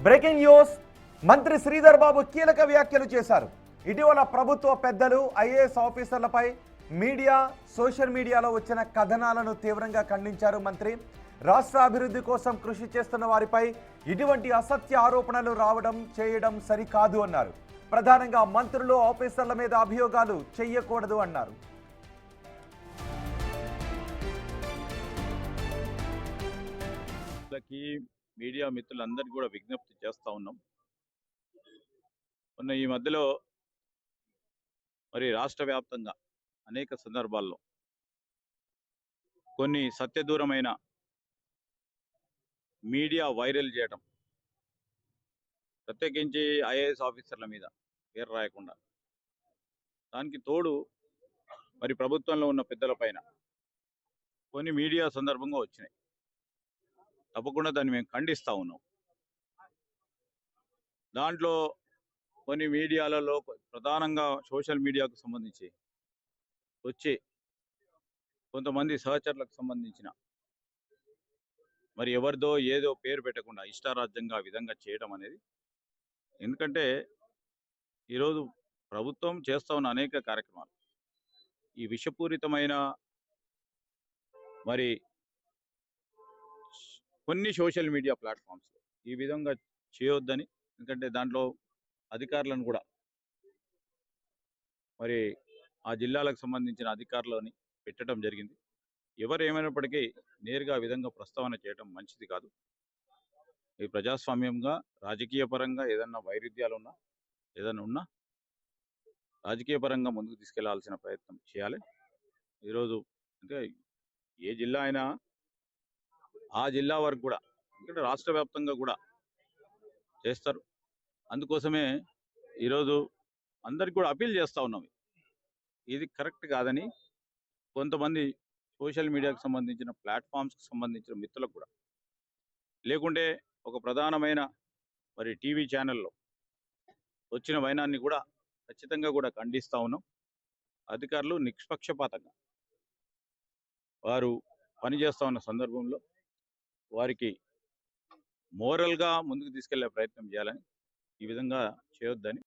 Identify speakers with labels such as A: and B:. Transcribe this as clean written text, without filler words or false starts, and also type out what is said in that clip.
A: Breaking news. మంత్రి శ్రీధర్ బాబు కీలక వ్యాఖ్యలు చేశారు. ఇటీవల ప్రభుత్వ పెద్దలు ఐఏఎస్ ఆఫీసర్లపై మీడియా సోషల్ మీడియాలో వచ్చిన కథనాలను తీవ్రంగా ఖండించారు మంత్రి. రాష్ట్ర అభివృద్ధి కోసం కృషి చేస్తున్న వారిపై ఇటువంటి అసత్య ఆరోపణలు చేయడం సరికాదు అన్నారు. ప్రధానంగా మంత్రులు ఆఫీసర్ల మీద అభియోగాలు చేయకూడదు అన్నారు.
B: మీడియా మిత్రులందరికీ కూడా విజ్ఞప్తి చేస్తూ ఉన్నాం. మొన్న ఈ మధ్యలో మరి రాష్ట్ర వ్యాప్తంగా అనేక సందర్భాల్లో కొన్ని సత్యదూరమైన మీడియా వైరల్ చేయడం, ప్రత్యేకించి ఐఏఎస్ ఆఫీసర్ల మీద పేరు రాయకుండా, దానికి తోడు మరి ప్రభుత్వంలో ఉన్న పెద్దల పైన కొన్ని మీడియా సందర్భంగా వచ్చినాయి. తప్పకుండా దాన్ని మేము ఖండిస్తూ ఉన్నాం. దాంట్లో కొన్ని మీడియాలలో ప్రధానంగా సోషల్ మీడియాకు సంబంధించి వచ్చి కొంతమంది సహచరులకు సంబంధించిన మరి ఎవరిదో ఏదో పేరు పెట్టకుండా ఇష్టారాజ్యంగా ఆ విధంగా చేయడం అనేది, ఎందుకంటే ఈరోజు ప్రభుత్వం చేస్తూ ఉన్న అనేక కార్యక్రమాలు ఈ విషపూరితమైన మరి కొన్ని సోషల్ మీడియా ప్లాట్ఫామ్స్ ఈ విధంగా చేయొద్దని, ఎందుకంటే దాంట్లో అధికారులను కూడా మరి ఆ జిల్లాలకు సంబంధించిన అధికారులని పెట్టడం జరిగింది. ఎవరు ఏమైనప్పటికీ నేరుగా ఆ విధంగా ప్రస్తావన చేయడం మంచిది కాదు. ఈ ప్రజాస్వామ్యంగా రాజకీయ పరంగా ఏదన్నా వైరుధ్యాలు ఉన్నా, ఏదన్నా ఉన్నా రాజకీయ పరంగా ముందుకు తీసుకెళ్లాల్సిన ప్రయత్నం చేయాలి. ఈరోజు అంటే ఏ జిల్లా అయినా ఆ జిల్లా వరకు కూడా, ఎందుకంటే రాష్ట్ర వ్యాప్తంగా కూడా చేస్తారు. అందుకోసమే ఈరోజు అందరికి కూడా అపీల్ చేస్తూ ఉన్నాం. ఇది కరెక్ట్ కాదని కొంతమంది సోషల్ మీడియాకు సంబంధించిన ప్లాట్ఫామ్స్కి సంబంధించిన మిత్రులకు కూడా, లేకుంటే ఒక ప్రధానమైన మరి టీవీ ఛానల్లో వచ్చిన వైనాన్ని కూడా ఖచ్చితంగా కూడా ఖండిస్తూ ఉన్నాం. అధికారులు నిష్పక్షపాతంగా వారు పనిచేస్తూ ఉన్న సందర్భంలో వారికి మోరల్గా ముందుకు తీసుకెళ్లే ప్రయత్నం చేయాలని, ఈ విధంగా చేయొద్దని